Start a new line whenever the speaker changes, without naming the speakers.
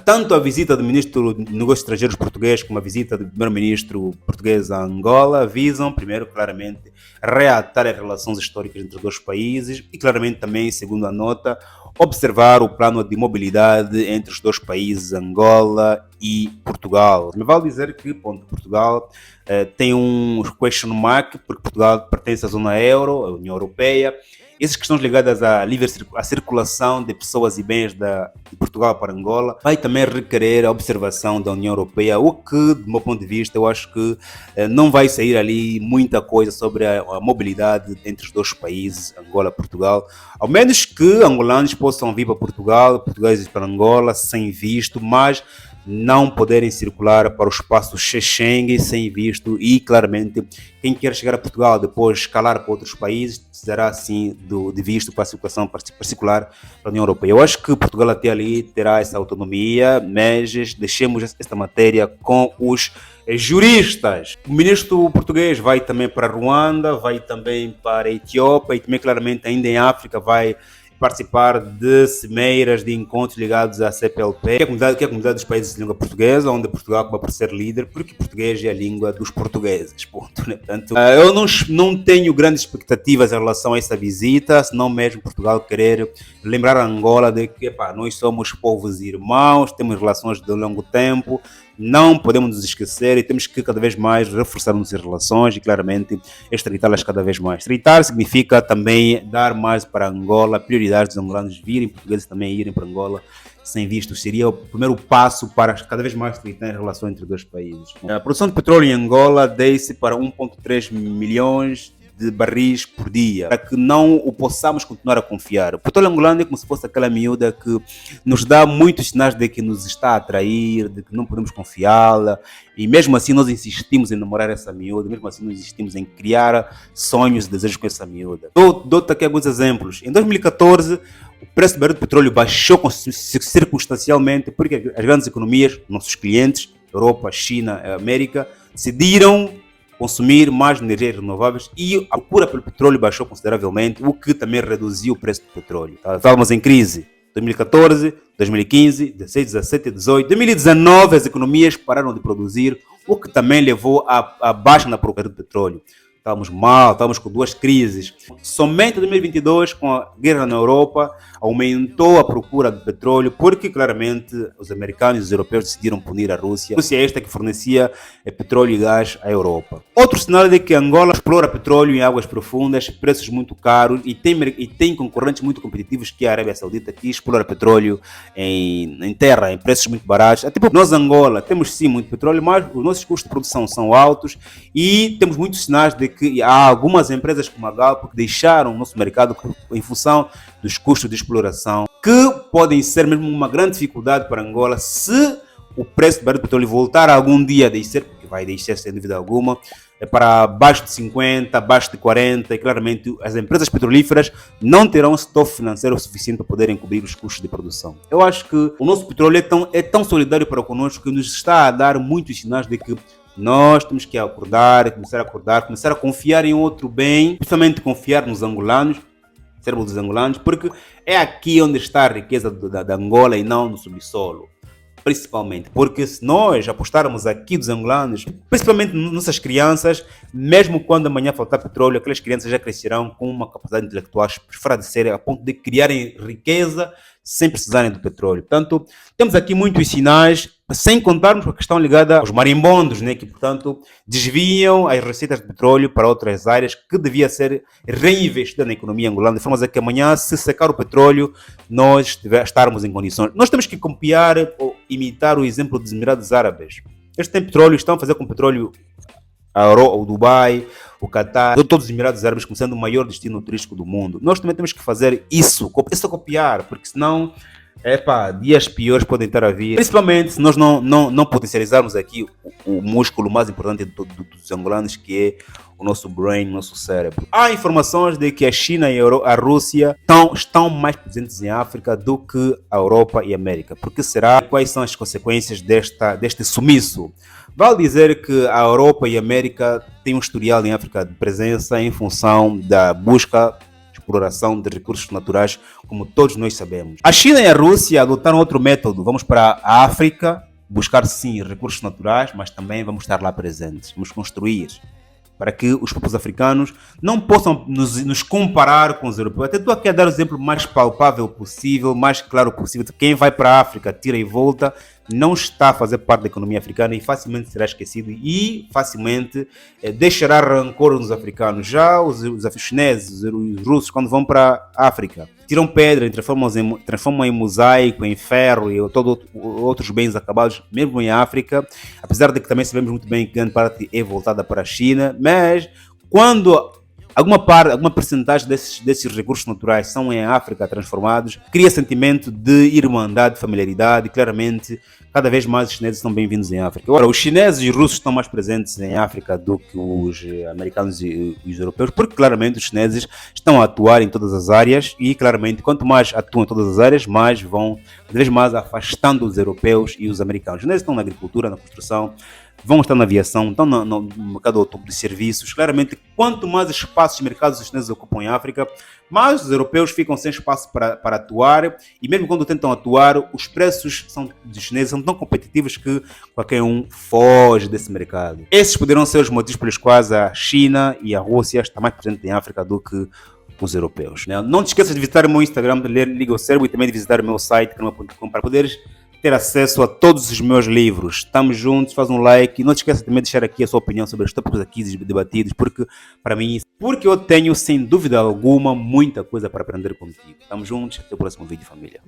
tanto a visita do ministro de Negócios Estrangeiros português como a visita do primeiro-ministro português a Angola visam, primeiro, claramente, reatar as relações históricas entre os dois países e, claramente, também, segundo a nota, observar o plano de mobilidade entre os dois países, Angola e Portugal. Me vale dizer que, Portugal tem um question mark, porque Portugal pertence à zona euro, à União Europeia. Essas questões ligadas à circulação de pessoas e bens de Portugal para Angola vai também requerer a observação da União Europeia, o que, do meu ponto de vista, eu acho que não vai sair ali muita coisa sobre a mobilidade entre os dois países, Angola e Portugal, ao menos que angolanos possam vir para Portugal, portugueses para Angola, sem visto, mas não poderem circular para o espaço Schengen sem visto e, claramente, quem quer chegar a Portugal depois escalar para outros países precisará, sim, de visto para a circulação particular para a União Europeia. Eu acho que Portugal até ali terá essa autonomia, mas deixemos esta matéria com os juristas. O ministro português vai também para Ruanda, vai também para a Etiópia e também, claramente, ainda em África vai participar de cimeiras, de encontros ligados à CPLP, que é a comunidade dos países de língua portuguesa, onde Portugal acaba por ser líder, porque português é a língua dos portugueses, ponto, né? Portanto, eu não tenho grandes expectativas em relação a essa visita, senão mesmo Portugal querer lembrar a Angola de que nós somos povos irmãos, temos relações de longo tempo, não podemos nos esquecer e temos que cada vez mais reforçar nossas relações e, claramente, estreitá-las cada vez mais. Estreitar significa também dar mais para Angola, prioridade dos angolanos virem, portugueses também irem para Angola sem visto. Seria o primeiro passo para cada vez mais estreitar as relações entre os dois países. A produção de petróleo em Angola desce para 1,3 milhões de barris por dia, para que não o possamos continuar a confiar. O petróleo angolano é como se fosse aquela miúda que nos dá muitos sinais de que nos está a atrair, de que não podemos confiá-la, e mesmo assim nós insistimos em namorar essa miúda, mesmo assim nós insistimos em criar sonhos e desejos com essa miúda. Dou-te aqui alguns exemplos. Em 2014, o preço do barril de petróleo baixou circunstancialmente porque as grandes economias, nossos clientes, Europa, China, América, decidiram consumir mais energias renováveis e a procura pelo petróleo baixou consideravelmente, o que também reduziu o preço do petróleo. Estávamos em crise 2014, 2015, 16, 17, 18, 2019 as economias pararam de produzir, o que também levou à baixa na procura do petróleo. Estávamos mal, estávamos com duas crises. Somente em 2022, com a guerra na Europa, aumentou a procura de petróleo, porque claramente os americanos e os europeus decidiram punir a Rússia. A Rússia é esta que fornecia petróleo e gás à Europa. Outro cenário é que Angola explora petróleo em águas profundas, preços muito caros e tem concorrentes muito competitivos, que é a Arábia Saudita, que explora petróleo em terra, em preços muito baratos. Tipo, nós, Angola, temos sim muito petróleo, mas os nossos custos de produção são altos e temos muitos sinais de que há algumas empresas como a Galp que deixaram o nosso mercado em função dos custos de exploração, que podem ser mesmo uma grande dificuldade para Angola se o preço do barril de petróleo voltar algum dia a descer, porque vai descer sem dúvida alguma, para abaixo de 50, abaixo de 40, e claramente as empresas petrolíferas não terão estoque financeiro suficiente para poderem cobrir os custos de produção. Eu acho que o nosso petróleo é tão solidário para conosco que nos está a dar muitos sinais de que nós temos que começar a confiar em outro bem, principalmente confiar nos angolanos, cérebro dos angolanos, porque é aqui onde está a riqueza da Angola e não no subsolo. Principalmente, porque se nós apostarmos aqui dos angolanos, principalmente nossas crianças, mesmo quando amanhã faltar petróleo, aquelas crianças já crescerão com uma capacidade intelectual fora de série, a ponto de criarem riqueza sem precisarem do petróleo. Portanto, temos aqui muitos sinais, sem contarmos com a questão ligada aos marimbondos, né, que, portanto, desviam as receitas de petróleo para outras áreas que devia ser reinvestida na economia angolana, de forma a que amanhã, se secar o petróleo, nós estarmos em condições. Nós temos que copiar ou imitar o exemplo dos Emirados Árabes. Eles têm petróleo, estão a fazer com petróleo o Dubai, o Qatar, todos os Emirados Árabes como sendo o maior destino turístico do mundo. Nós também temos que fazer isso copiar, porque senão, dias piores podem estar a vir. Principalmente se nós não potencializarmos aqui o músculo mais importante dos angolanos, que é o nosso brain, o nosso cérebro. Há informações de que a China e a Rússia estão mais presentes em África do que a Europa e a América. Por que será? Quais são as consequências deste sumiço? Vale dizer que a Europa e a América têm um historial em África de presença em função da busca exploração de recursos naturais, como todos nós sabemos. A China e a Rússia adotaram outro método. Vamos para a África, buscar sim recursos naturais, mas também vamos estar lá presentes, vamos construir para que os povos africanos não possam nos comparar com os europeus. Até estou aqui a dar o exemplo mais palpável possível, mais claro possível. Quem vai para a África, tira e volta, não está a fazer parte da economia africana e facilmente será esquecido e facilmente deixará rancor nos africanos. Já os chineses, os russos, quando vão para a África, tiram pedra, transformam em mosaico, em ferro e outros bens acabados, mesmo em África, apesar de que também sabemos muito bem que grande parte é voltada para a China, mas quando alguma percentagem desses recursos naturais são em África transformados, cria sentimento de irmandade, familiaridade e claramente cada vez mais os chineses estão bem-vindos em África. Agora, os chineses e os russos estão mais presentes em África do que os americanos e os europeus, porque claramente os chineses estão a atuar em todas as áreas e claramente quanto mais atuam em todas as áreas, mais vão cada vez mais afastando os europeus e os americanos. Os chineses estão na agricultura, na construção, vão estar na aviação, estão no mercado de serviços. Claramente, quanto mais espaços de mercados os chineses ocupam em África, mais os europeus ficam sem espaço para atuar e mesmo quando tentam atuar, os preços dos chineses são tão competitivos que qualquer um foge desse mercado. Esses poderão ser os motivos pelos quais a China e a Rússia estão mais presentes em África do que os europeus. Não te esqueças de visitar o meu Instagram, de ler Liga ao Cérebro e também de visitar o meu site, canal.com, para poderes ter acesso a todos os meus livros. Estamos juntos, faz um like e não te esqueça também de deixar aqui a sua opinião sobre os tópicos aqui debatidos, porque para mim, porque eu tenho sem dúvida alguma muita coisa para aprender contigo. Estamos juntos, até o próximo vídeo, família.